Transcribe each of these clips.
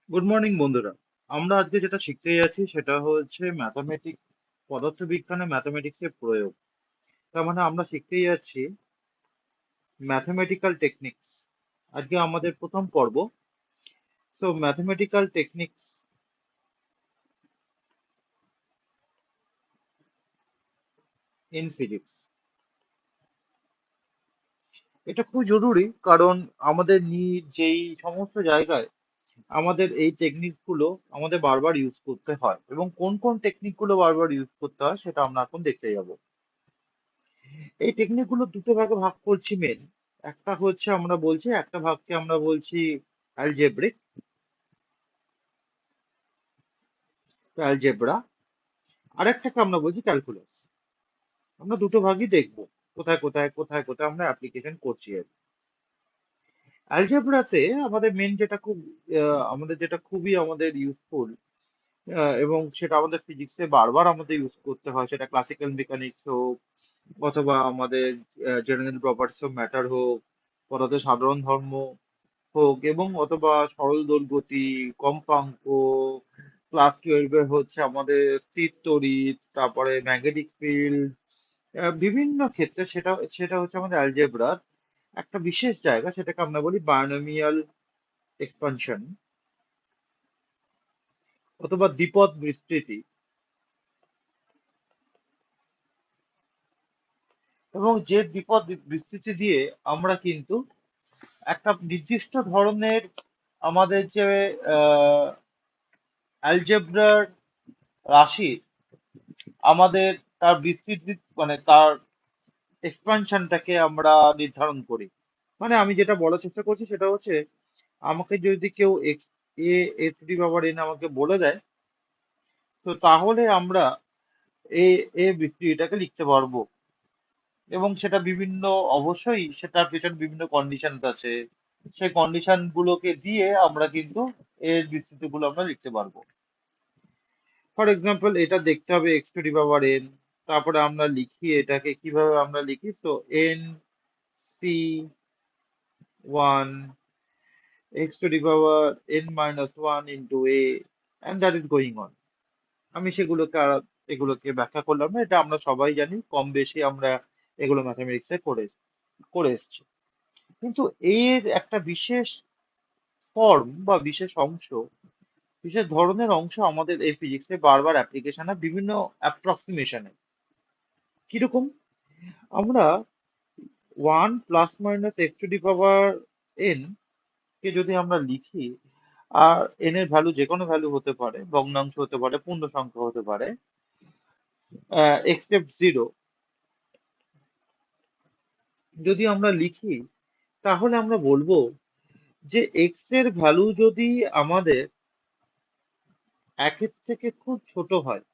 Good morning বন্ধুরা। আমরা আজকে যেটা শিখতে যাচ্ছি সেটা হচ্ছে পদার্থবিজ্ঞানে ম্যাথমেটিক্সের প্রয়োগ। তার মানে আমরা শিখতে যাচ্ছি ম্যাথমেটিক্যাল টেকনিক্স। আজকে আমাদের প্রথম পর্ব। So mathematical techniques in physics, এটা খুব জরুরি কারণ আমাদের যেই সমস্ত জায়গায় আমাদের এই টেকনিক গুলো আমাদের বারবার ইউজ করতে হয় এবং কোন কোন টেকনিক গুলো বারবার ইউজ করতে হয় সেটা আমরা এখন দেখতে যাব। এই টেকনিক গুলো দুটো ভাগে ভাগ করছি মেন। একটা হচ্ছে আমরা বলছি, একটা ভাগকে আমরা বলছি অ্যালজেব্রিক, অ্যালজেব্রা। আরেকটাকে আমরা বলছি ক্যালকুলাস। আমরা দুটো ভাগই দেখবো, কোথায় কোথায় কোথায় কোথায় আমরা অ্যাপ্লিকেশন করছি আর কি। অ্যালজেব্রাতে আমাদের মেন যেটা আমাদের যেটা খুবই আমাদের ইউজফুল, এবং সেটা আমাদের ফিজিক্সে বারবার আমাদের ইউজ করতে হয়, সেটা ক্লাসিক্যাল মেকানিক্স হোক অথবা আমাদের জেনারেল প্রপার্টিস অফ ম্যাটার হোক, পদার্থের সাধারণ ধর্ম হোক, এবং অথবা সরল দোলগতি, কম্পাঙ্ক, ক্লাস 12 হচ্ছে আমাদের স্থির তড়িৎ, তারপরে ম্যাগনেটিক ফিল্ড, বিভিন্ন ক্ষেত্রে সেটা সেটা হচ্ছে আমাদের অ্যালজেব্রার একটা বিশেষ জায়গা, সেটাকে আমরা বলি বায়নমিয়াল এক্সপানশন অথবা দ্বিপদ বিস্তৃতি। এবং যে দ্বিপদ বিস্তৃতি দিয়ে আমরা কিন্তু একটা নির্দিষ্ট ধরনের আমাদের যে অ্যালজেব্রার রাশি, আমাদের তার বিস্তৃতি মানে তার এক্সপানশনটাকে আমরা নির্ধারণ করি। মানে আমি যেটা বলার চেষ্টা করছি সেটা হচ্ছে, আমাকে যদি কেউ a two the power n আমাকে বলে দেয়, তো তাহলে আমরা এ এ বিস্তৃতিটাকে লিখতে পারবো। এবং সেটা বিভিন্ন, অবশ্যই সেটার পেছনে বিভিন্ন কন্ডিশন আছে, সেই কন্ডিশন গুলোকে দিয়ে আমরা কিন্তু এর বিস্তৃতি গুলো আমরা লিখতে পারবো। ফর এক্সাম্পল, এটা দেখতে হবে x two the power n, তারপরে আমরা লিখি এটাকে কিভাবে আমরা লিখি, তো nc1 x two the power n - 1 into a, and that is going on. আমি এগুলোকে ব্যাখ্যা করলাম না, এটা আমরা সবাই জানি, কম বেশি আমরা এগুলো ম্যাথামেটিক্সে করে এসেছি। কিন্তু এর একটা বিশেষ ফর্ম বা বিশেষ অংশ, বিশেষ ধরনের অংশ আমাদের এই ফিজিক্সে বারবার অ্যাপ্লিকেশন হয় বিভিন্ন অ্যাপ্রক্সিমেশনে। কিরকম? আমরা 1 ± x two the power n কে যদি আমরা লিখি, আর n এর ভ্যালু যে কোনো ভ্যালু হতে পারে, ভগ্নাংশ হতে পারে, পূর্ণ সংখ্যা হতে পারে, এক্সেপ্ট জিরো, যদি আমরা লিখি, তাহলে আমরা বলবো যে এক্স এর ভ্যালু যদি আমাদের 1-এর থেকে খুব ছোট হয়,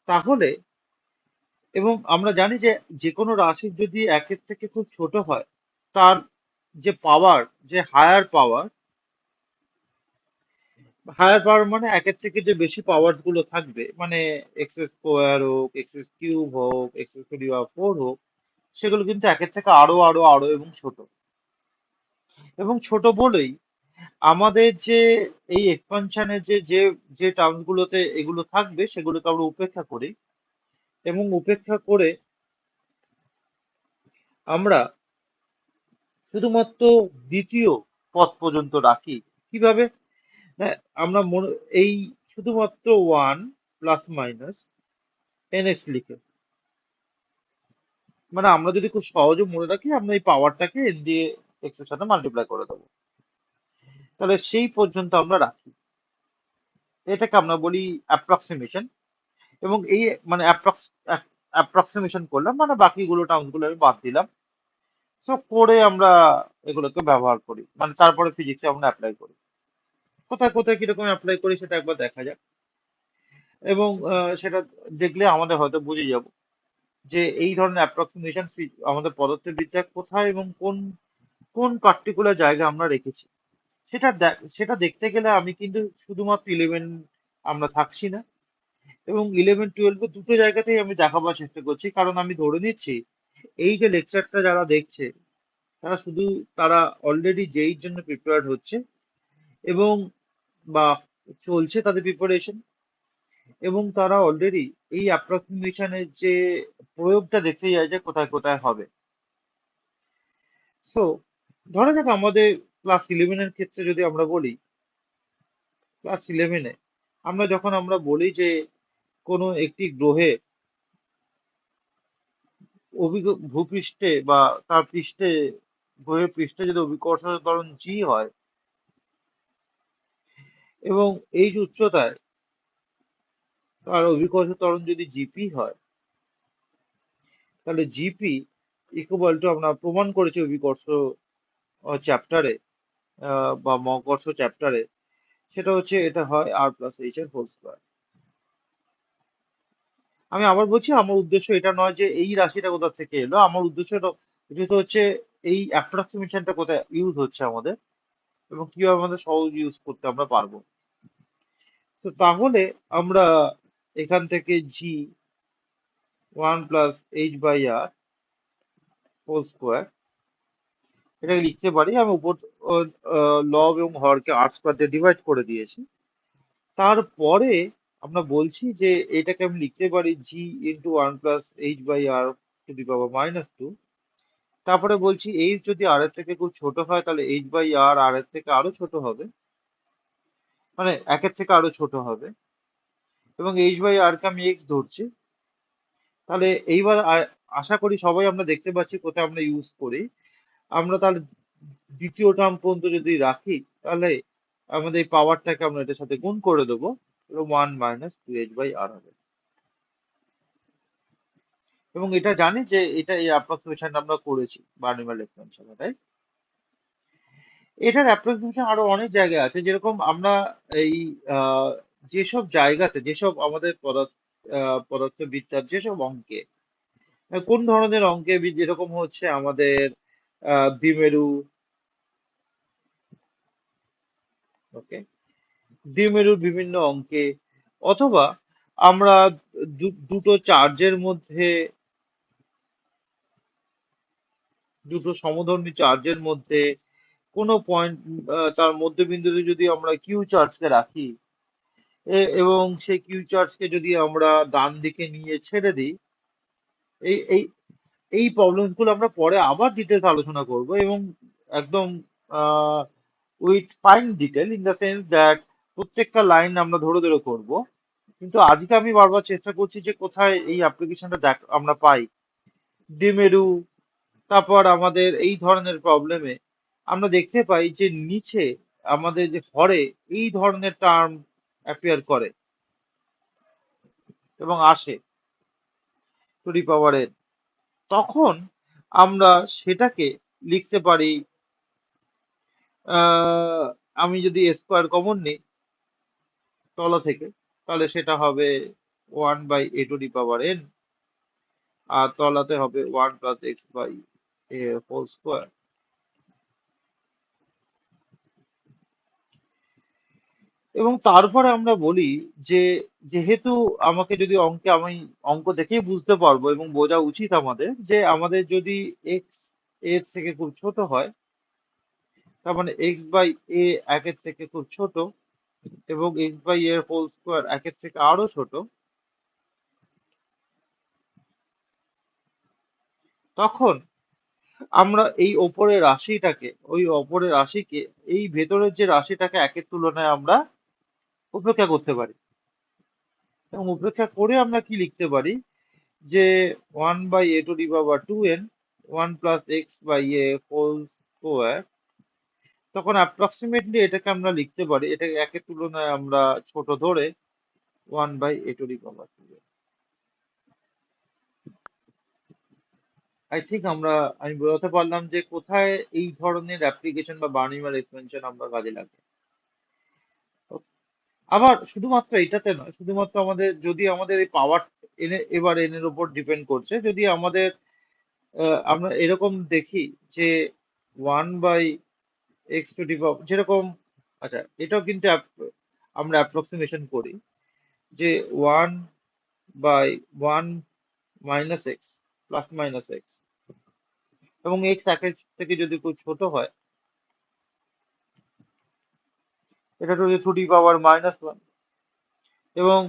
তাহলে, এবং আমরা জানি যে যে কোনো রাশির যদি 1-এর থেকে খুব ছোট হয়, তার যে পাওয়ার, যে হায়ার পাওয়ার মানে 1-এর থেকে যে বেশি পাওয়ার গুলো থাকবে, মানে x² হোক, x³ হোক, x⁴ হোক, সেগুলো কিন্তু 1-এর থেকে আরো আরো আরো এবং ছোট। এবং ছোট বলেই আমাদের যে এই এক্সপানশনের যে যে যে টার্মস গুলোতে এগুলো থাকবে, সেগুলোকে আমরা উপেক্ষা করি, এবং উপেক্ষা করে আমরা শুধুমাত্র দ্বিতীয় পদ পর্যন্ত রাখি। কিভাবে? হ্যাঁ, আমরা এই শুধুমাত্র 1 ± nx লিখে, মানে আমরা যদি খুব সহজে মনে রাখি, আমরা এই পাওয়ারটাকে n দিয়ে x এর সাথে মাল্টিপ্লাই করে দেবো, তাহলে সেই পর্যন্ত আমরা রাখি। এটাকে আমরা বলি অ্যাপ্রক্সিমেশন। এবং এই মানে অ্যাপ্রক্সিমেশন করলাম, মানে বাকিগুলো টার্মস গুলো আমি বাদ দিলাম। তো করে আমরা এগুলোকে ব্যবহার করি, মানে তারপরে ফিজিক্সে আমরা অ্যাপ্লাই করি। কোথায় কোথায় কিরকম অ্যাপ্লাই করি সেটা একবার দেখা যাক। এবং সেটা দেখলে আমাদের হয়তো বুঝে যাব যে এই ধরনের অ্যাপ্রক্সিমেশন আমাদের পদার্থবিদ্যা কোথায় এবং কোন কোন পার্টিকুলার জায়গায় আমরা রেখেছি। সেটা দেখতে গেলে আমি কিন্তু শুধুমাত্র 11 আমরা থাকছি না, এবং 11-12 দুটো জায়গাতেই আমি দেখাবার চেষ্টা করছি, কারণ আমি ধরে নিচ্ছি এই যে লেকচারটা যারা দেখছে, তারা শুধু তারা অলরেডি যেই জন্য প্রিপেয়ার্ড হচ্ছে, এবং বা চলছে তাদের প্রিপারেশন, এবং তারা অলরেডি এই অ্যাপ্রক্সিমেশনের যে প্রয়োগটা দেখতে যায় যে কোথায় কোথায় হবে। সো ধরা যাক আমাদের ক্লাস ইলেভেনের ক্ষেত্রে যদি আমরা বলি, ক্লাস ইলেভেনে আমরা বলি যে কোনো একটি গ্রহে ভূপৃষ্ঠে বা তার পৃষ্ঠে, গ্রহের পৃষ্ঠে যদি অভিকর্ষ ত্বরণ জি হয়, এবং এই যে উচ্চতায় তার অভিকর্ষ ত্বরণ যদি জিপি হয়, তাহলে জিপি ইকুয়াল টু, আমরা প্রমাণ করেছি অভিকর্ষ চ্যাপ্টারে বা মহাকর্ষ চ্যাপ্টারে, সেটা হচ্ছে এটা হয় আর প্লাস এইচ এর হোল স্কোয়ার। আমি আবার বলছি, আমার উদ্দেশ্য এটা নয় যে এই রাশিটা কোথা থেকে এলো, আমার উদ্দেশ্য যেটা হচ্ছে এই অ্যাপ্রক্সিমেশনটা কোথায় ইউজ হচ্ছে আমাদের, এবং কিভাবে আমাদের সহজ ইউজ করতে আমরা পারবো। তো তাহলে আমরা এখান থেকে জি 1 + h/r হোল স্কোয়ার এটাকে লিখতে পারি। আমি উপর লব এবং হরকে আর স্কোয়ার দিয়ে ডিভাইড করে দিয়েছি। তারপরে আমরা বলছি যে এটাকে আমি লিখতে পারি জি ইন্টু 1 + h/r টু দি পাওয়ার -2। তারপরে বলছি এইচ যদি আর এর থেকে খুব ছোট হয়, তাহলে h/r আর এর থেকে আরো ছোট হবে, মানে একের থেকে আরো ছোট হবে, এবং h/r কে আমি এক্স ধরছি। তাহলে এইবার আশা করি সবাই আমরা দেখতে পাচ্ছি কোথায় আমরা ইউজ করি। আমরা তাহলে দ্বিতীয় টার্ম পর্যন্ত যদি রাখি, তাহলে আমাদের এই পাওয়ারটাকে আমরা এটার সাথে গুণ করে দেবো, 1 - 2h/r হবে। এবং এটা জানি যে এটা এই অ্যাপ্রক্সিমেশন আমরা করেছি বার্নিমাল এক্সপেনশনে, তাই এটার অ্যাপ্রক্সিমেশন আরো অনেক জায়গায় আছে। যেরকম আমরা এই আহ, যেসব জায়গাতে, যেসব আমাদের পদার্থবিদ্যার যেসব অঙ্কে, কোন ধরনের অঙ্কে যেরকম হচ্ছে আমাদের দ্বিমেরু, ওকে, দ্বিমেরুর বিভিন্ন অঙ্কে, অথবা আমরা দুটো চার্জের মধ্যে, দুটো সমধর্মী চার্জের মধ্যে কোনো পয়েন্ট, তার মধ্যবিন্দুতে যদি আমরা কিউ চার্জকে রাখি, এবং সেই কিউ চার্জকে যদি আমরা ডান দিকে নিয়ে ছেড়ে দিই, এই এই এই প্রবলেমস গুলো আমরা পরে আবার ডিটেলস আলোচনা করব, এবং একদম with fine detail, in the sense that প্রত্যেকটা লাইন আমরা ধরে ধরে করব। কিন্তু আজকে আমি বারবার চেষ্টা করছি যে কোথায় এই অ্যাপ্লিকেশনটা আমরা পাই। দ্বিমেরু, তারপর আমাদের এই ধরনের প্রবলেমে আমরা দেখতে পাই যে নিচে আমাদের যে হরে এই ধরনের টার্ম অ্যাপিয়ার করে এবং আসে টু দি পাওয়ার এন, তখন আমরা সেটাকে লিখতে পারি, আহ, আমি যদি স্কোয়ার কমন নিই তলা থেকে, তাহলে সেটা হবে 1/a⁴n, আর তলাতে হবে 1 + x/a হোল স্কোয়ার। এবং তারপরে আমরা বলি যে যেহেতু আমাকে যদি অঙ্কে, আমি অঙ্ক দেখেই বুঝতে পারবো এবং বোঝা উচিত আমাদের যে আমাদের যদি এক্স এর থেকে খুব ছোট হয়, তার মানে x/a একের থেকে খুব ছোট, এবং x/a এর হোল স্কোয়ার একের থেকে আরো ছোট, তখন আমরা এই ওপরের রাশিটাকে, ওই ওপরের রাশিকে, এই ভেতরের যে রাশিটাকে একের তুলনায় আমরা উপেক্ষা করতে পারি। এবং উপেক্ষা করে আমরা কি লিখতে পারি যে 1/a⁴n 1 + x/a হোল স্কোয়ার, তখন অ্যাপ্রক্সিমেটলি এটাকে আমরা লিখতে পারি, এটাকে একের তুলনায় আমরা ছোট ধরে 1/a⁴2n। আই থিঙ্ক আমি বোঝাতে পারলাম যে কোথায় এই ধরনের অ্যাপ্লিকেশন বা বার্নিমাল এক্সপেনশন আমরা কাজে লাগে। আবার শুধুমাত্র এটাতে নয়, শুধুমাত্র আমাদের যদি আমাদের এই পাওয়ার এনে, এবার এন এর উপর ডিপেন্ড করছে, যদি আমাদের আমরা এরকম দেখি যে 1/x⁴ যেরকম, আচ্ছা এটাও কিন্তু আমরা অ্যাপ্রক্সিমেশন করি যে 1/1 - x ± x, এবং x একের থেকে যদি খুব ছোট হয়, এটা টু টু দি পাওয়ার -1, এবং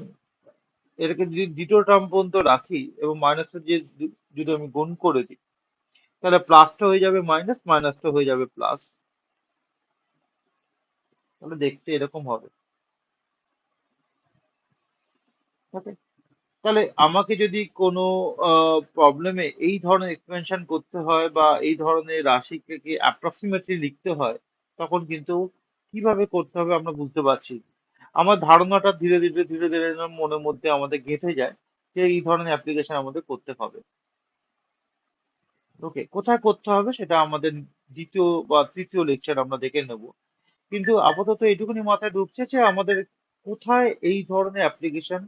এটাকে যদি দ্বিতীয় টার্ম পর্যন্ত রাখি এবং মাইনাসটা দিয়ে যদি আমি গুণ করে দিই, তাহলে প্লাসটা হয়ে যাবে মাইনাস, মাইনাসটা হয়ে যাবে প্লাস। তাহলে দেখতে এরকম হবে। ওকে, তাহলে আমাকে যদি কোনো প্রবলেমে এই ধরনের এক্সপেনশন করতে হয় বা এই ধরনের রাশিকে অ্যাপ্রক্সিমেটলি লিখতে হয়, তখন কিন্তু কিভাবে করতে হবে আমরা বুঝতে পারছি। আমার ধারণাটা ধীরে ধীরে ধীরে ধীরে যেন মনের মধ্যে আমাদের গেঁথে যায় যে এই ধরনের অ্যাপ্লিকেশন আমাদের করতে হবে। ওকে, কোথায় করতে হবে সেটা আমাদের দ্বিতীয় বা তৃতীয় লেকচার আমরা দেখে নেব। কিন্তু আপাতত এইটুকুনি মাথায় ঢুকছে যে আমাদের কোথায় এই ধরনের অ্যাপ্লিকেশন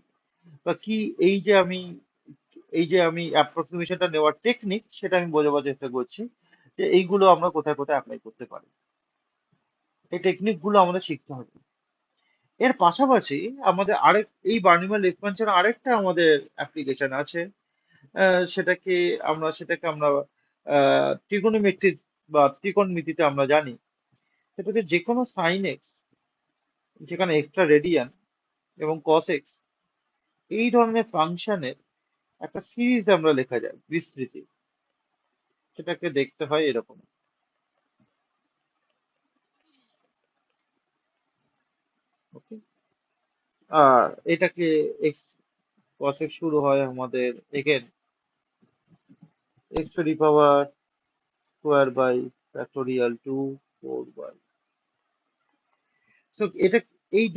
বা কি, এই যে আমি অ্যাপ্রক্সিমেশনটা নেওয়ার টেকনিক, সেটা আমি বোঝাবার চেষ্টা করছি যে এইগুলো আমরা কোথায় কোথায় অ্যাপ্লাই করতে পারি। এই টেকনিক গুলো আমাদের শিখতে হবে। এর পাশাপাশি আমাদের আরেক এই বার্নিমাল এক্সপানশন আরেকটা আমাদের অ্যাপ্লিকেশন আছে। সেটাকে আমরা ত্রিকোণমিতি বা ত্রিকোণমিতিতে আমরা জানি। সেটাকে যে কোনো সাইন এক্স, যেখানে এক্সট্রা রেডিয়ান এবং কস এক্স, এই ধরনের ফাংশনের একটা সিরিজ আমরা লেখা যায় বিস্তৃতি। সেটাকে দেখতে হয় এরকম। ওকে, আর এটাকে এক্স কস এক্স শুরু হয় আমাদের again x to the power square by factorial 2 4 by. So এটা, এই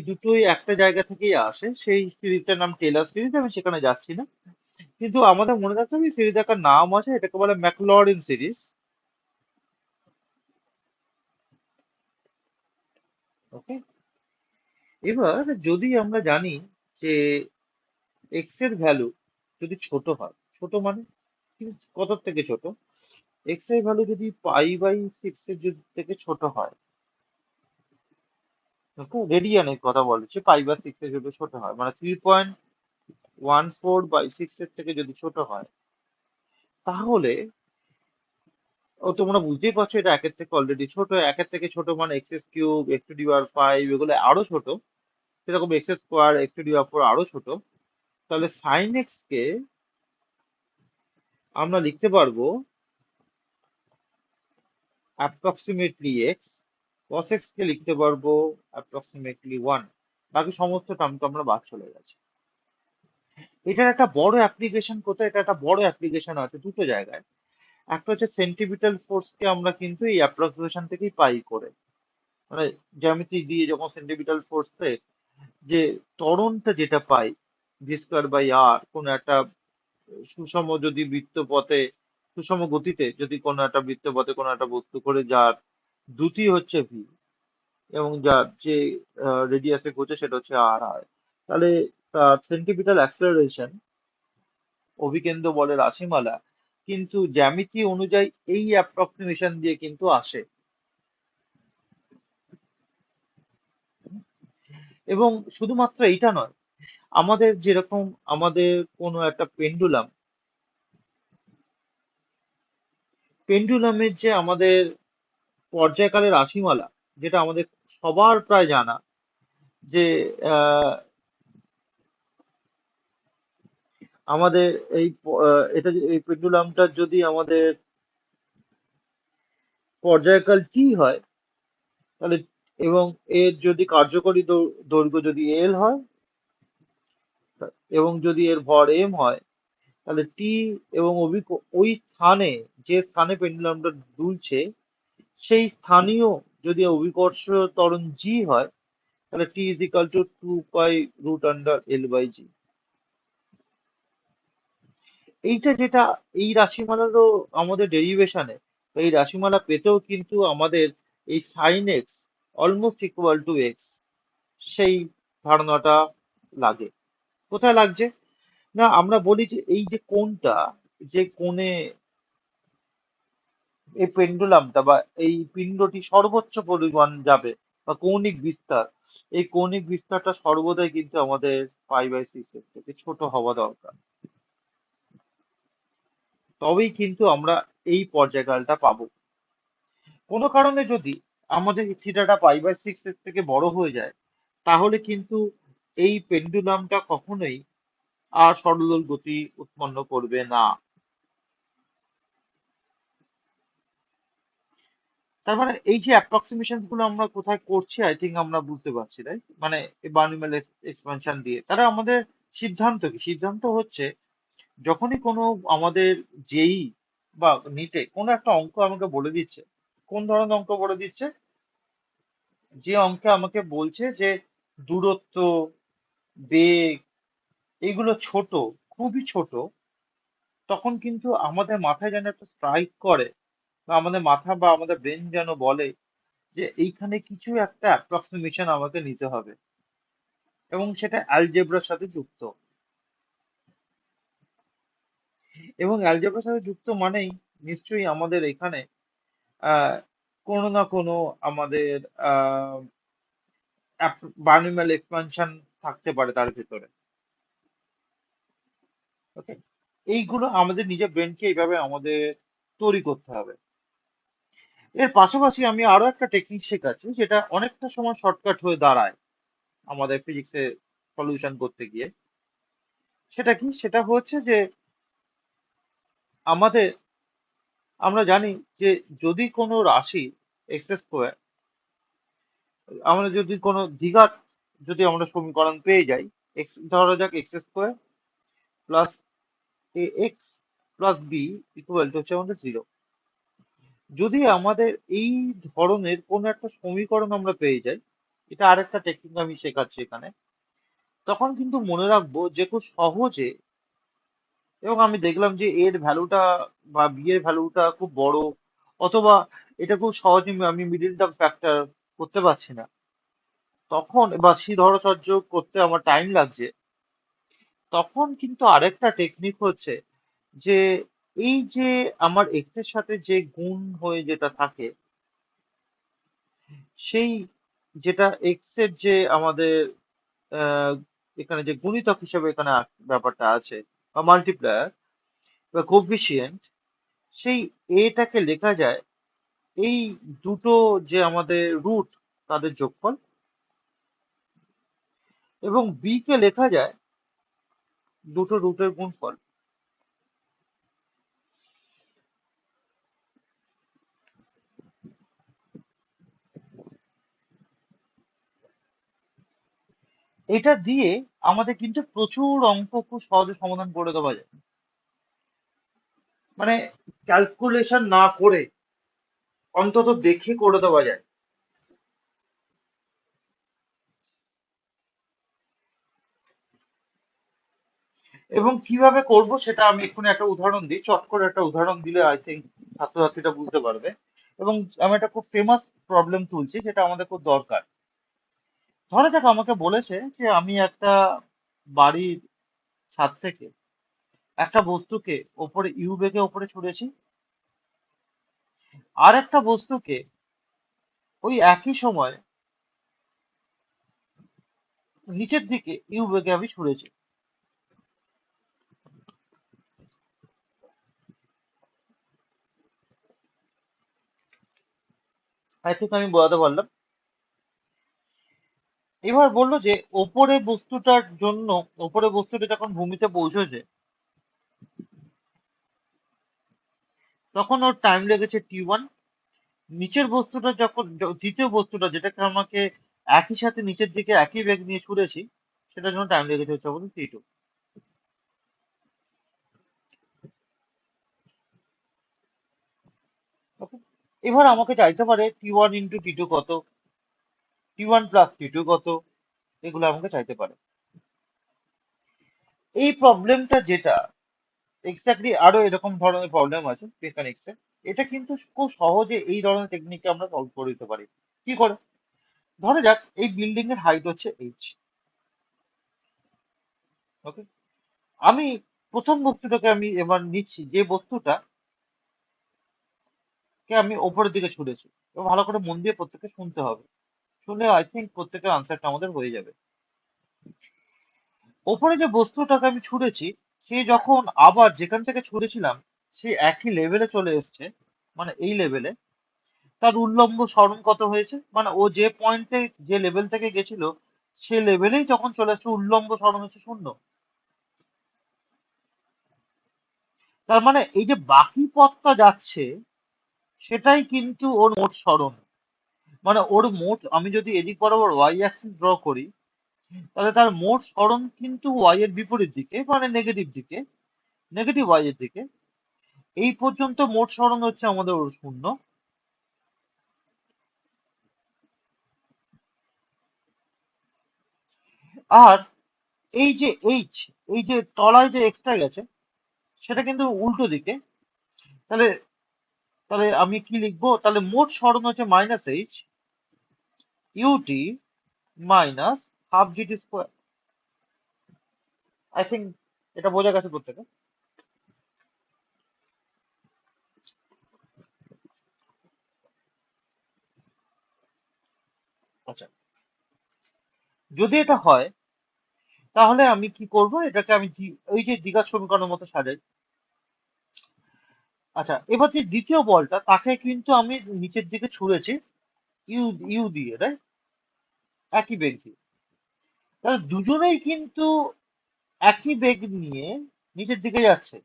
দুটোই একটা জায়গা থেকেই আসে। সেই সিরিজটার নাম টেলর সিরিজ, আমি সেখানে যাচ্ছি না। কিন্তু আমাদের মনে রাখতে হবে সিরিজ একটা নাম আছে, এটাকে বলে ম্যাকলরিন সিরিজ। ওকে, এবার যদি আমরা জানি যে এক্স এর ভ্যালু যদি ছোট হয়, ছোট মানে কত থেকে ছোট, এক্স এর ভ্যালু যদি π/6 এর থেকে ছোট হয়, ওকে, রেডিয়ানের কথা বলছি, π/6 এর যদি ছোট হয় মানে 3.14/6 এর থেকে যদি ছোট হয়, তাহলে তোমরা বুঝতেই পারছো এটা একের থেকে অলরেডি ছোট। একের থেকে ছোট মানে x³ x⁵ এগুলো আরো ছোট, সেরকম x², x⁴ আরো ছোট। তাহলে সাইন এক্স কে আমরা লিখতে পারবো অ্যাপ্রক্সিমেটলি এক্স, কস এক্স কে লিখতে পারবো অ্যাপ্রক্সিমেটলি 1। বাকি সমস্ত টার্ম তো আমরা বাদ চলে গেছে। এটার একটা বড় অ্যাপ্লিকেশন কোথায়? এটা একটা বড় অ্যাপ্লিকেশন আছে দুটো জায়গায়। একটা হচ্ছে সেন্টিপিটাল ফোর্স কে আমরা কিন্তু এই অ্যাপ্রক্সিমেশন থেকেই পাই করে, মানে জ্যামিতি দিয়ে যখন সেন্টিপিটাল ফোর্সে যে ত্বরণটা যেটা পাই, v²/r, কোনো একটা সুষম যদি বৃত্তপথে, সুষম গতিতে যদি কোনো একটা বৃত্তপথে কোনো একটা বস্তু করে যার দ্রুতি হচ্ছে v এবং যার যে রেডিয়াসে ঘুরছে সেটা হচ্ছে r, তাহলে তার সেন্টিপিটাল অ্যাক্সেলারেশন, অভিকেন্দ্র বলের রাশিমালা কিন্তু জ্যামিতি অনুযায়ী এই অ্যাপ্রক্সিমেশন দিয়ে কিন্তু আসে। এবং শুধুমাত্র এইটা নয়, আমাদের যেরকম আমাদের কোনো একটা পেন্ডুলামের যে আমাদের পর্যায়কালের রাশিমালা, যেটা আমাদের সবার প্রায় জানা, যে আহ, আমাদের এই পেন্ডুলামটার যদি আমাদের পর্যায়কাল টি হয়, তাহলে এবং এর যদি কার্যকরী দৈর্ঘ্য যদি এল হয় এবং যদি এর ভর এম হয়, তাহলে টি এবং ওই স্থানে, যে স্থানে পেন্ডুলামটা দুলছে, সেই স্থানীয় যদি অভিকর্ষ ত্বরণ জি হয়, তাহলে টি ইজ ইকাল টু 2π√L/g। এইটা যেটা এই রাশিমালারও আমাদের ডেরিভেশনে, এই রাশিমালা পেতেও কিন্তু আমাদের এই sine x almost equal to x, সেই ধারণাটা লাগে। কোথায় লাগছে? না, আমরা বলি যে এই যে কোণটা, যে কোণে এই পেন্ডুলামটা বা এই পিণ্ডটি সর্বোচ্চ পরিমাণ যাবে বা কৌণিক বিস্তার, এই কৌণিক বিস্তারটা সর্বদাই কিন্তু আমাদের π/6 এর থেকে ছোট হওয়া দরকার। তবেই কিন্তু আমরা এই পর্যায়কালটা পাবো। কোনো কারণে যদি আমাদের থিটাটা পাই/6 এর থেকে বড় হয়ে যায়, তাহলে কিন্তু এই পেন্ডুলামটা কখনোই আর সরলদল গতি উৎপন্ন করবে না। তার মানে এই যে অ্যাপ্রক্সিমেশন গুলো আমরা কোথায় করছি, আই থিঙ্ক আমরা বুঝতে পারছি, তাই মানে বার্নিমেল এক্সপানশন দিয়ে তারা আমাদের সিদ্ধান্ত কি? সিদ্ধান্ত হচ্ছে যখনই কোনো আমাদের জেই বা নিটে কোনো একটা অঙ্ক আমাকে বলে দিচ্ছে, কোন ধরনের অঙ্ক বলে দিচ্ছে? যে অঙ্কে আমাকে বলছে যে দূরত্ব, বেগ, এগুলো ছোট, খুবই ছোট, তখন কিন্তু আমাদের মাথায় যেন একটা স্ট্রাইক করে, বা আমাদের মাথা বা আমাদের ব্রেন যেন বলে যে এইখানে কিছু একটা অ্যাপ্রক্সিমেশন আমাকে নিতে হবে, এবং সেটা অ্যালজেব্রার সাথে যুক্ত। এবং অ্যালজেব্রার সাথে যুক্ত মানেই নিশ্চয়ই আমাদের এখানে আহ কোনো না কোনো আমাদের আহ বার্নিম্যাল এক্সপানশন থাকতে পারে তার ভিতরে। ওকে, এইগুলো আমাদের নিজের ব্রেনকে এইভাবে আমাদের তৈরি করতে হবে। এর পাশাপাশি আমি আরো একটা টেকনিক শেখাচ্ছি, যেটা অনেকটা সময় শর্টকাট হয়ে দাঁড়ায় আমাদের ফিজিক্সে সলিউশন করতে গিয়ে। সেটা কি? সেটা হচ্ছে যে আমাদের, আমরা জানি যে যদি কোনো রাশি এক্স স্কোয়ার, আমরা যদি কোনো দ্বিঘাত, যদি আমরা সমীকরণ পেয়ে যাই, এক্স ধরা যাক x square plus a x plus b equal to হচ্ছে আমাদের 0। যদি আমাদের এই ধরনের কোনো একটা সমীকরণ আমরা পেয়ে যাই, এটা আরেকটা টেকনিক আমি শেখাচ্ছি এখানে, তখন কিন্তু মনে রাখবো যে খুব সহজে, এবং আমি দেখলাম যে এর ভ্যালুটা বা বি এর ভ্যালুটা খুব বড়, অথবা এটা খুব সহজে আমি মিডিল টার্ম ফ্যাক্টর করতে পারছি না, তখন বা সি ধরচর্য করতে আমার টাইম লাগছে, তখন কিন্তু আরেকটা টেকনিক হচ্ছে যে এই যে আমার এক্স এর সাথে যে গুণ হয়ে যেটা থাকে, সেই যেটা এক্স এর যে আমাদের আহ, এখানে যে গুণিতক হিসেবে এখানে ব্যাপারটা আছে, বা মাল্টিপ্লায়ার বা কোফিসিয়েন্ট, সেই এটাকে লেখা যায় এই দুটো যে আমাদের রুট তাদের যোগফল, এবং বি কে লেখা যায় দুটো রুটের গুণফল। এটা দিয়ে আমাদের কিন্তু প্রচুর অঙ্ক খুব সহজে সমাধান করে দেওয়া যায়, মানে ক্যালকুলেশন না করে অন্তত দেখে করে দেওয়া যায়। এবং কিভাবে করব সেটা আমি এক্ষুনি একটা উদাহরণ দিই, চট করে একটা উদাহরণ দিলে আই থিঙ্ক ছাত্রছাত্রীরা বুঝতে পারবে। এবং আমি একটা খুব ফেমাস প্রবলেম তুলছি, যেটা আমাদের খুব দরকার। ধরা যাক আমাকে বলেছে যে আমি একটা বাড়ির ছাদ থেকে একটা বস্তুকে ওপরে ইউ বেগে ওপরে ছুঁড়েছি, আর একটা বস্তুকে ওই একই সময় নিচের দিকে ইউ বেগে আমি ছুঁড়েছি। আই থিঙ্ক আমি বোঝাতে পারলাম। এবার বললো যে ওপরে বস্তুটার জন্য, ওপরে বস্তুটা যখন ভূমিতে পৌঁছেছে, তখন ওর টাইম লেগেছে টি1। নিচের বস্তুটা যখন দ্বিতীয় বস্তুটা যেটাকে আমাকে একই সাথে নিচের দিকে একই বেগ নিয়ে ছুড়েছি, সেটার জন্য টাইম লেগেছে হচ্ছে আমাদের টি2। ওকে, এবার আমাকে চাইতে পারে টি1 ইন্টু টি2 কত, টি1 প্লাস টি2 কত, এগুলো আমাকে চাইতে পারে। এই প্রবলেমটা যেটা এক্স্যাক্টলি, আরো এরকম ধরনের প্রবলেম আছে মেকানিক্স এ, এটা কিন্তু খুব সহজে এই ধরনের টেকনিকে আমরা সলভ করে দিতে পারি। কি করে? ধরা যাক এই বিল্ডিং এর হাইট হচ্ছে এইচ। ওকে, আমি প্রথম বস্তুটাকে আমি এবার নিচ্ছি, যে বস্তুটা কে আমি ওপরের দিকে ছুড়েছি। এবং ভালো করে মন দিয়ে প্রত্যেককে শুনতে হবে, শুনলে আই থিঙ্ক প্রত্যেকের আনসারটা আমাদের হয়ে যাবে। ওপরে যে বস্তুটাকে আমি ছুড়েছি, সে যখন আবার যেখান থেকে ছুড়েছিলাম সে একই লেভেলে চলে এসছে, মানে এই লেভেলে, তার উল্লম্ব সরণ কত হয়েছে, মানে ও যে পয়েন্টে যে লেভেল থেকে গেছিল সে লেভেলেই যখন চলে আসছে উল্লম্ব সরণ হচ্ছে 0। তার মানে এই যে বাকি পথটা যাচ্ছে সেটাই কিন্তু ওর মোট সরণ। মানে ওর মোট, আমি যদি এদিক বরাবর ওয়াই অ্যাক্সিস ড্র করি তাহলে তার মোট সরণ কিন্তু ওয়াই এর বিপরীত দিকে, মানে নেগেটিভ দিকে, নেগেটিভ ওয়াই এর দিকে। এই পর্যন্ত মোট সরণ হচ্ছে আমাদের ওর 0। আর এই যে এইচ, এই যে তলায় যে এক্সট্রা গেছে সেটা কিন্তু উল্টো দিকে। তাহলে তাহলে আমি কি লিখবো, তাহলে মোট সরণ হচ্ছে minus h u t minus half g t square. I think এটা বোঝা গেছে প্রত্যেকে। আচ্ছা, যদি এটা হয় তাহলে আমি কি করব, এটাকে আমি ওই যে দ্বিঘাত সমীকরণের মতো সাজাই। আচ্ছা, এবার যে দ্বিতীয় বলটা তাকে কিন্তু আমি নিচের দিকে ছুঁড়েছি ইউ ইউ দিয়ে, রাইট, একই বেগ দিয়ে। তাহলে দুজনেই কিন্তু একই বেগ নিয়ে নিচের দিকে যাচ্ছে,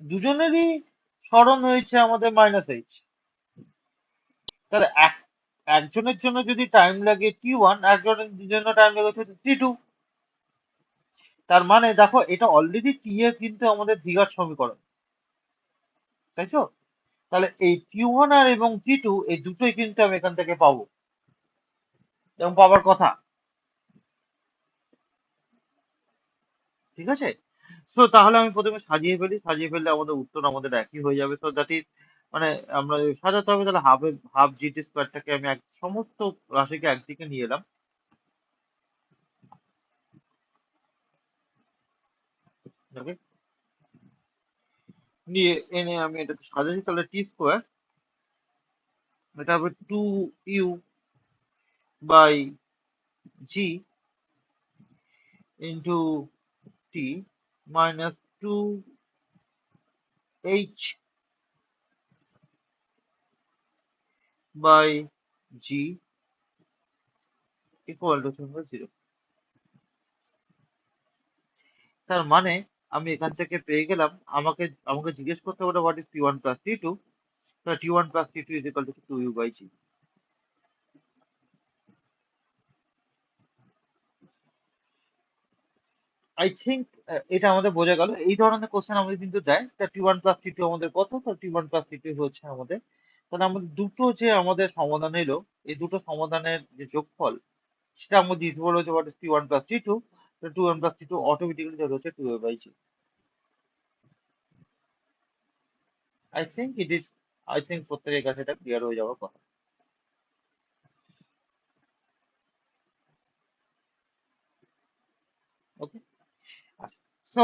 দুজনেরই সরণ হয়েছে আমাদের মাইনাস এইচ। তাহলে একজনের জন্য যদি টাইম লাগে T1, একজনের জন্য টাইম লাগে T2। তার মানে দেখো এটা অলরেডি টি এর কিন্তু আমাদের দ্বিঘাত সমীকরণ, তাই তো? তাহলে এই T1 আর এবং T2 এই দুটোই কিন্তু আমি এখান থেকে পাবো এবং পাওয়ার কথা। ঠিক আছে, সো তাহলে আমি প্রথমে সাজিয়ে ফেলি, সাজিয়ে ফেললে আমাদের উত্তর আমাদের একই হয়ে যাবে। সো দ্যাট ইজ, মানে আমরা সাজাতে হবে। তাহলে হাফ জিটি স্কোয়ারটাকে আমি সমস্ত রাশিকে একদিকে নিয়ে এলাম। ওকে, নিয়ে এনে আমি এটাকে সাজাচ্ছি। তাহলে টি স্কোয়ার, এটা হবে 2u by g into t minus 2h by g equal to 0। তার মানে আমি এখান থেকে পেয়ে গেলাম, আমাকে আমাকে জিজ্ঞেস করতে হবে what is T1 plus T2। তাহলে T1 plus T2 is equal to 2u by g. I think এটা আমাদের বোঝা গেল। এই ধরনের কোশ্চেন আমাদের কিন্তু দেয়। তা T1 প্লাস T2 আমাদের কত, তো T1 প্লাস T2 হচ্ছে আমাদের, তাহলে আমাদের দুটো যে আমাদের সমাধান এলো, এই দুটো সমাধানের যে যোগফল সেটা আমাদের দিতে বলা হচ্ছে what is T1 plus T2। তো T1 প্লাস T2 অটোমেটিক্যালি ধরে হচ্ছে 2u by g. I think it is, I think প্রত্যেকের কাছে এটা ক্লিয়ার হয়ে যাওয়ার কথা। ওকে, আচ্ছা। সো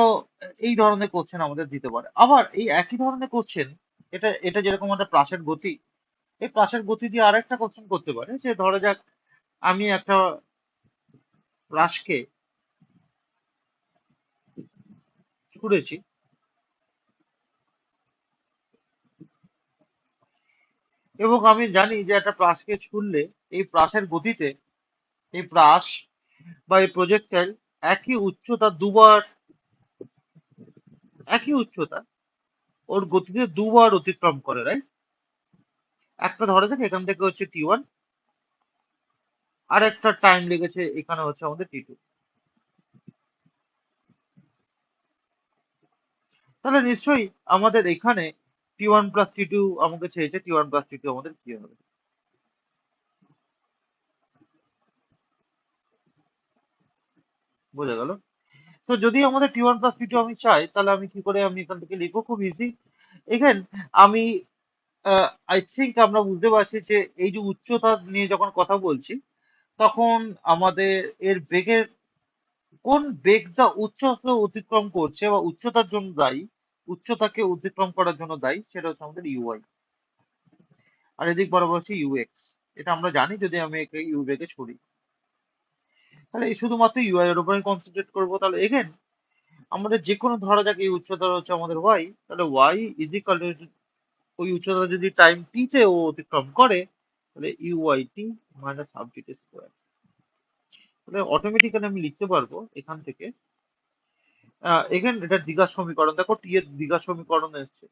এই ধরনের কোশ্চেন আমাদের দিতে পারে। আবার এই একই ধরনের কোশ্চেন, এটা এটা যেরকম একটা প্রাসের গতি, এই প্রাসের গতি দিয়ে আরেকটা কোশ্চেন করতে পারে। যে ধরা যাক আমি একটা রাশকে ছুঁড়েছি এবং আমি জানি যে একটা প্রাসকে ছুড়লে এই প্রাসের গতিতে এই প্রাস বা এই প্রজেক্টাইল একই উচ্চতা দুবার, একই উচ্চতা ওর গতিতে দুবার অতিক্রম করে, রাইট? একটা ধরা যাক এখান থেকে হচ্ছে T1, আর একটা টাইম লেগেছে এখানে হচ্ছে আমাদের T2। তাহলে নিশ্চয়ই আমাদের এখানে T1 প্লাস T2 আমাকে চেয়েছে, T1 প্লাস T2 আমাদের কি হবে, বোঝা গেল? তো যদি আমাদের T1 প্লাস T2 আমি চাই তাহলে আমি কি করে আমি এখান থেকে লিখবো, খুব ইজি। এখানে আমি আই থিঙ্ক আমরা বুঝতে পারছি যে এই যে উচ্চতা নিয়ে যখন কথা বলছি তখন আমাদের এর বেগের কোন বেগটা উচ্চতাকে অতিক্রম করছে বা উচ্চতার জন্য দায়ী, উচ্চতাকে অতিক্রম করার জন্য দায়ী, সেটা হচ্ছে আমাদের ইউআই। আর এদিক বরাবর হচ্ছে ইউএক্স। এটা আমরা জানি যদি আমি একে ইউ বেগে ছড়ি, তাহলে এই শুধুমাত্র ইউআই এর উপরে কনসেন্ট্রেট করবো। তাহলে এগেন আমাদের যে কোনো ধরা যাক এই উচ্চতা হচ্ছে আমাদের ওয়াই, তাহলে ওয়াই ইজ ইকাল টু ওই উচ্চতা যদি টাইম টি তে ও অতিক্রম করে, তাহলে ইউআই টি মাইনাস হাফ টি স্কোয়ার। তাহলে অটোমেটিক্যালি আমি লিখতে পারবো এখান থেকে, এখানে এটা দ্বিঘাত সমীকরণ, দেখো টি এর দ্বিঘাত সমীকরণ এসছে,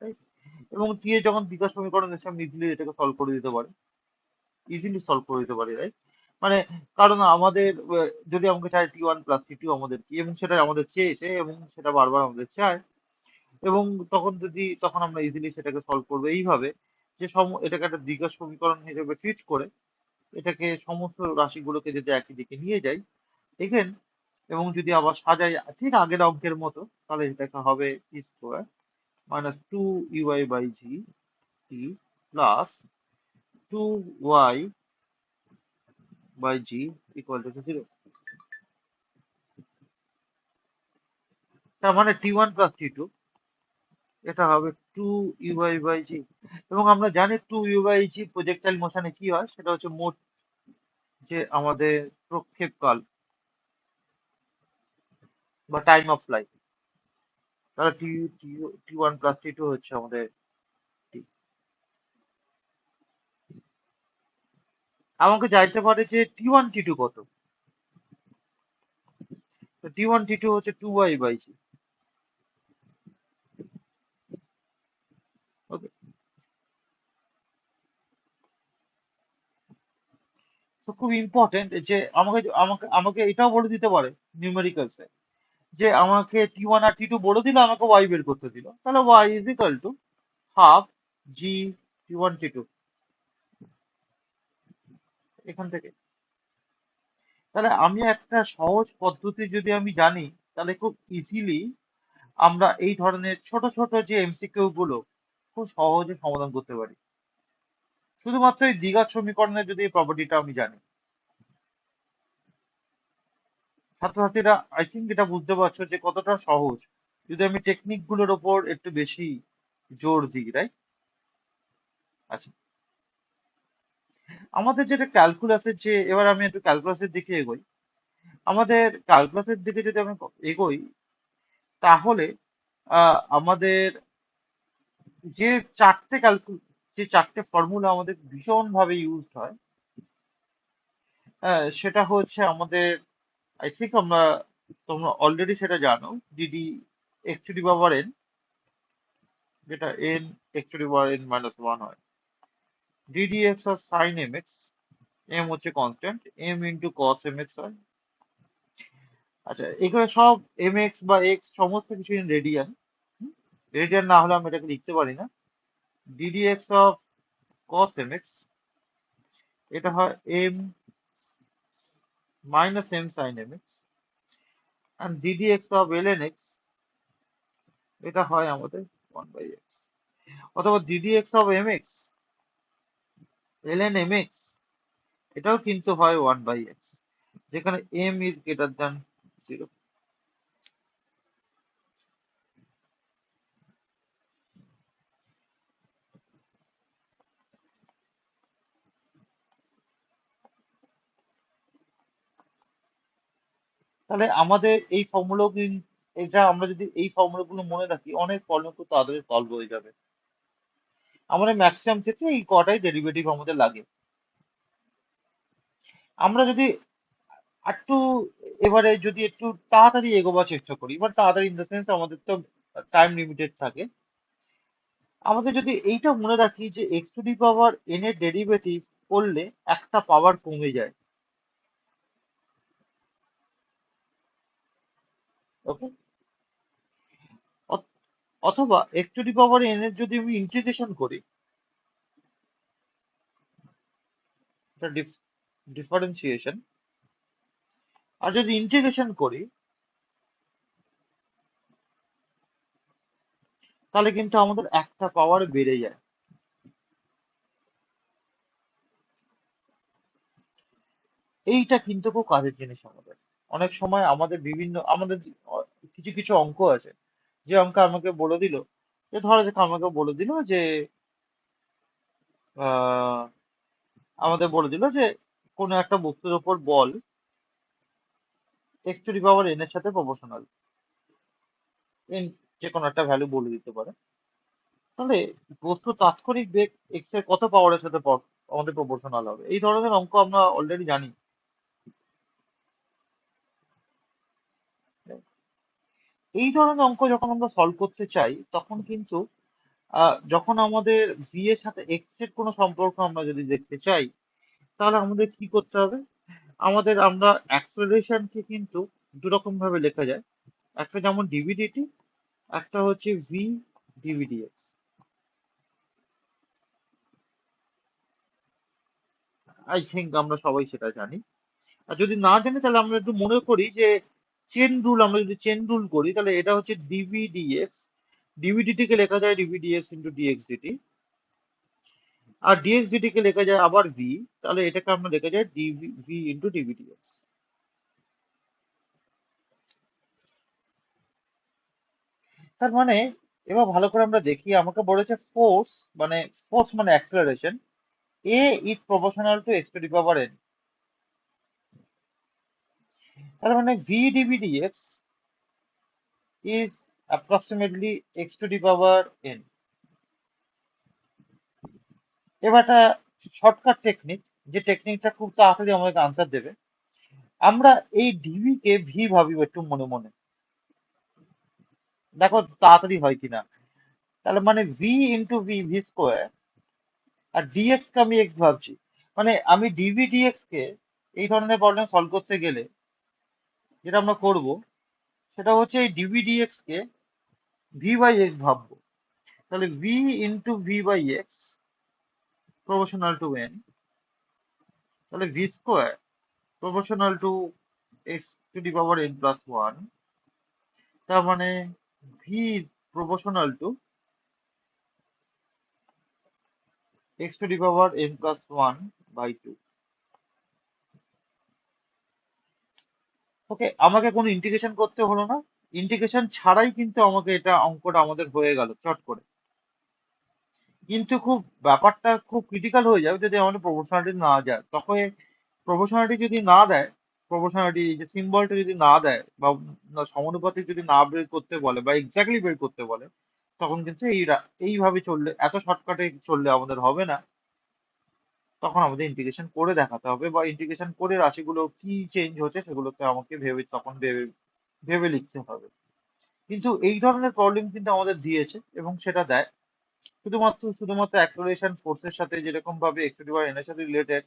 তাই? এবং টি এর যখন দ্বিঘাত সমীকরণ এসছে আমি ইজিলি এটাকে সলভ করে দিতে পারি, ইজিলি সলভ করে দিতে পারি, রাইট? মানে কারণ আমাদের যদি আমাকে চাই টি ওয়ান প্লাস টি টু আমাদের কি, এবং সেটা আমাদের চেয়েছে এবং সেটা বারবার আমাদের চায়, এবং তখন আমরা ইজিলি সেটাকে সলভ করবো এইভাবে যে এটাকে একটা দ্বিঘাত সমীকরণ হিসেবে ট্রিট করে এটাকে সমস্ত রাশিগুলোকে যদি একই দিকে নিয়ে যাই এখান, এবং যদি আবার সাজাই ঠিক আগের অঙ্কের মতো, তাহলে এটাকে হবে T square minus two u i by g T plus two y by g equal to zero. তার মানে T one plus T two এটা হবে টু ইউআই বাই জি, এবং আমরা জানি টু ইউআই জি প্রজেক্টাইল মোশনে কি হয়, সেটা হচ্ছে মোট যে আমাদের প্রক্ষেপকাল বা টাইম অফ ফ্লাইট। তাহলে টি টি টি ওয়ান প্লাস টি টু হচ্ছে আমাদের টি। আমাকে চাইতে পারে যে টি ওয়ান টি টু কত, তো টি ওয়ান টি টু হচ্ছে টু ওয়াই বাই জি। ওকে, তো খুব ইম্পর্টেন্ট যে আমাকে আমাকে আমাকে এটাও বলে দিতে পারে নিউমেরিক্যালসে, যে আমাকে টি ওয়ান আর টি টু বলে দিল, আমাকে ওয়াই বের করতে দিল, তাহলে y is equal to half g t one t two এখান থেকে। তাহলে আমি একটা সহজ পদ্ধতি যদি আমি জানি, তাহলে খুব ইজিলি আমরা এই ধরনের ছোট ছোট যে এমসিকিউ গুলো খুব সহজে সমাধান করতে পারি, শুধুমাত্র এই দ্বিঘাত সমীকরণের যদি এই প্রপার্টিটা আমি জানি। ছাত্রছাত্রীরা আই থিঙ্ক এটা বুঝতে পারছো যে কতটা সহজ যদি আমি টেকনিক গুলোর ওপর একটু বেশি জোর দিই, রাইট? আচ্ছা, আমাদের যেটা ক্যালকুলাসের যে, এবার আমি একটু ক্যালকুলাসের দিকে এগোই। আমাদের ক্যালকুলাসের দিকে যদি আমি এগোই, তাহলে আমাদের যে যে চারটে ফর্মুলা আমাদের ভীষণ ভাবে ইউজড হয়, সেটা হচ্ছে আমাদের, আই থিঙ্ক তোমরা অলরেডি সেটা জানো, d d x to the power n, যেটা n x to the power n minus one হয়, ডিডি এক্স আর সাইন এম এক্স, এম হচ্ছে constant, m into cos m x হয়। আচ্ছা, এখানে সব এম এক্স বা এক্স সমস্ত কিছু ইন রেডিয়ান, রেডিয়ান না হলে আমি এটাকে লিখতে পারি না। D d x of cos m x, এটা হয় m minus m sine m x, and ddx of ln x, এটা হয় আমাদের 1 বাই এক্স, অথবা ddx of mx ln mx, এটাও কিন্তু হয় 1 বাই এক্স, যেখানে m is greater than 0। তাহলে আমাদের এই ফর্মুলা, এটা আমরা যদি এই ফর্মুলা গুলো মনে রাখি, অনেক প্রবলেম খুব তাড়াতাড়ি সলভ হয়ে যাবে। আমাদের ম্যাক্সিমাম ক্ষেত্রে এই কটাই ডেরিভেটিভ আমাদের লাগে। আমরা যদি একটু এবারে যদি একটু তাড়াতাড়ি এগোবার চেষ্টা করি, এবার তাড়াতাড়ি ইন দ্য সেন্স আমাদের তো টাইম লিমিটেড থাকে, আমাদের যদি এইটা মনে রাখি যে x to the power n এর ডেরিভেটিভ করলে একটা পাওয়ার কমে যায়, ওকে? অথবা x to the power n এর যদি আমি ইন্টিগ্রেশন করি, এটা ডিফারেন্সিয়েশন, আর যদি ইন্টিগ্রেশন করি, তাহলে কিন্তু আমাদের একটা পাওয়ার বেড়ে যায়। এইটা কিন্তু খুব কাজের জিনিস আমাদের। অনেক সময় আমাদের কিছু কিছু অঙ্ক আছে, যে অঙ্ক আমাকে বলে দিল, যে ধরো দেখো আমাকে বলে দিল যে আহ আমাদের বলে দিল যে কোনো একটা বস্তুর ওপর বল x to the power n এর সাথে প্রপোর্শনাল, এন যে কোনো একটা ভ্যালু বলে দিতে পারে। তাহলে বস্তু তাৎক্ষণিক বেগ এক্স এর কত পাওয়ারের সাথে আমাদের প্রপোর্শনাল হবে? এই ধরনের অঙ্ক আমরা অলরেডি জানি। এই ধরনের অঙ্ক যখন আমরা সলভ করতে চাই তখন কিন্তু যখন আমাদের ভি এর সাথে এক্স এর কোনো সম্পর্ক আমরা যদি দেখতে চাই, তাহলে আমাদের কি করতে হবে? আমরা অ্যাক্সেলারেশনকে কিন্তু দু রকম ভাবে লেখা যায়। একটা যেমন ডিভিডিটি, একটা হচ্ছে ভি ডিভিডিএক্স। আই থিঙ্ক আমরা সবাই সেটা জানি। আর যদি না জানি তাহলে আমরা একটু মনে করি যে আমরা যদি চেন রুল করি তাহলে এটা হচ্ছে ডিভিডিএক্স। ডিভিডিটি কে লেখা যায় ডিভিডিএক্স ইন্টু ডিএক্স ডিটি, আর ডিএক্স ডিটি কে লেখা যায় আবার ভি। তাহলে এটাকে আমরা লেখা যায় ডিভি ভি ইন্টু ডিভিডিএক্স। তার মানে এবার ভালো করে আমরা দেখি, আমাকে বলেছে ফোর্স, মানে ফোর্স মানে acceleration, a is proportional to x to the power n. তার মানে v d v d x is approximately x to the power n. এবার একটা শর্টকাট টেকনিক, যে টেকনিকটা খুব তাড়াতাড়ি আমাকে আনসার দেবে। আমরা এই ডিভি কে ভি ভাবি একটু মনে মনে, দেখো তাড়াতাড়ি হয় কিনা। তাহলে মানে v into v, v square, আর ডিএক্স কে আমি এক্স ভাবছি। মানে আমি ডিভি ডিএক্স কে এই ধরনের প্রবলেম সলভ করতে গেলে যেটা আমরা করব সেটা হচ্ছে এই ডিভি ডিএক্স কে ভি বাই এক্স ভাববো। তাহলে v into v by x proportional to n, তাহলে v square proportional to x to the power n plus one. তার মানে v proportional to x to the power n plus one by two. Okay, আমাকে কোনো integration করতে হলো না। Integration ছাড়াই কিন্তু আমাকে এটা অঙ্কটা আমাদের হয়ে গেল চট করে। কিন্তু খুব ব্যাপারটা খুব ক্রিটিক্যাল হয়ে যাবে যদি আমাদের প্রপোর্শনালিটি না যায়। তখন প্রপোর্শনালিটি যদি না দেয়, প্রপোর্শনালিটি যে সিম্বলটা যদি না দেয়, বা সমানুপাতিক যদি না বের করতে বলে বা এক্স্যাক্টলি বের করতে বলে, তখন কিন্তু এইভাবে চললে, এত শর্টকাটে চললে আমাদের হবে না। তখন আমাদের ইন্টিগ্রেশন করে দেখাতে হবে, বা ইন্টিগ্রেশন করে রাশিগুলো কি চেঞ্জ হচ্ছে সেগুলোকে আমাকে ভেবে ভেবে লিখতে হবে। কিন্তু এই ধরনের প্রবলেম কিন্তু আমাদের দিয়েছে এবং সেটা দেয় শুধুমাত্র অ্যাক্সেলারেশন ফোর্সের সাথে যেরকম ভাবে x to the power n এর সাথে রিলেটেড,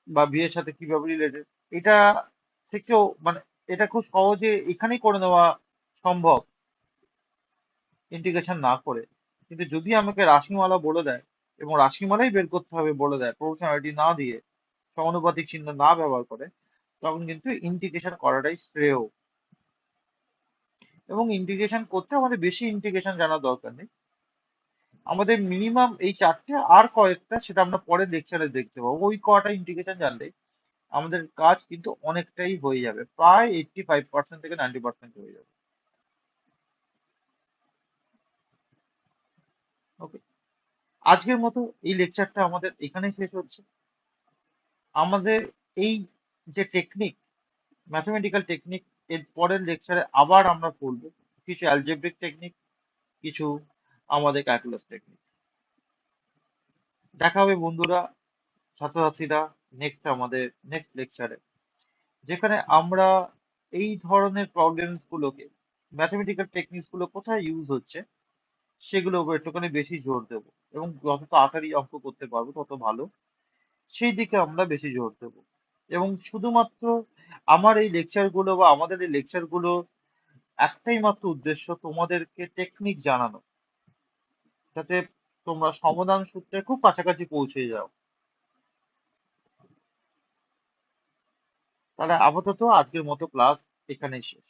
বা বি এর সাথে কিভাবে রিলেটেড, এটা থেকেও মানে এটা খুব সহজে এখানেই করে নেওয়া সম্ভব ইন্টিগ্রেশন না করে। কিন্তু যদি আমাকে রাশিমালা বলে দেয় এবং রাশিমালাই বের করতে হবে বলে দেয় প্রপোর্শনালিটি না দিয়ে, সমানুপাতিক চিহ্ন না ব্যবহার করে, তখন কিন্তু ইন্টিগ্রেশন করাটাই শ্রেয়। এবং ইন্টিগ্রেশন করতে আমাদের বেশি ইন্টিগ্রেশন জানার দরকার নেই। আমাদের মিনিমাম এই চারটে আর কয়েকটা সেটা আমরা পরের লেকচারে দেখতে পাবো। ওই কটা ইন্টিগ্রেশন জানলে আমাদের কাজ কিন্তু অনেকটাই হয়ে যাবে, প্রায় 85% থেকে 90% হয়ে যাবে। ওকে, আজকের মতো এই লেকচারটা আমাদের এখানেই শেষ হচ্ছে। আমাদের এই যে টেকনিক, ম্যাথমেটিক্যাল টেকনিক, এর পরের লেকচারে আবার আমরা পড়বো কিছু অ্যালজেব্রিক টেকনিক, কিছু আমাদের ক্যালকুলাস টেকনিক। দেখা হবে বন্ধুরা, ছাত্রছাত্রীরা, নেক্সট লেকচারে, যেখানে আমরা এই ধরনের প্রবলেমস গুলোকে, ম্যাথমেটিক্যাল টেকনিক্স গুলো কোথায় ইউজ হচ্ছে সেগুলোর উপর একটুখানি বেশি জোর দেবো। এবং যত তাড়াতাড়ি অঙ্ক করতে পারবো তত ভালো, সেই দিকে আমরা বেশি জোর দেবো। এবং শুধুমাত্র আমার এই লেকচার গুলো বা আমাদের এই লেকচার গুলো একটাই মাত্র উদ্দেশ্য, তোমাদেরকে টেকনিক জানানো, যাতে তোমরা সমাধান সূত্রে খুব কাছাকাছি পৌঁছে যাও। তাহলে আপাতত আজকের মতো ক্লাস এখানেই শেষ।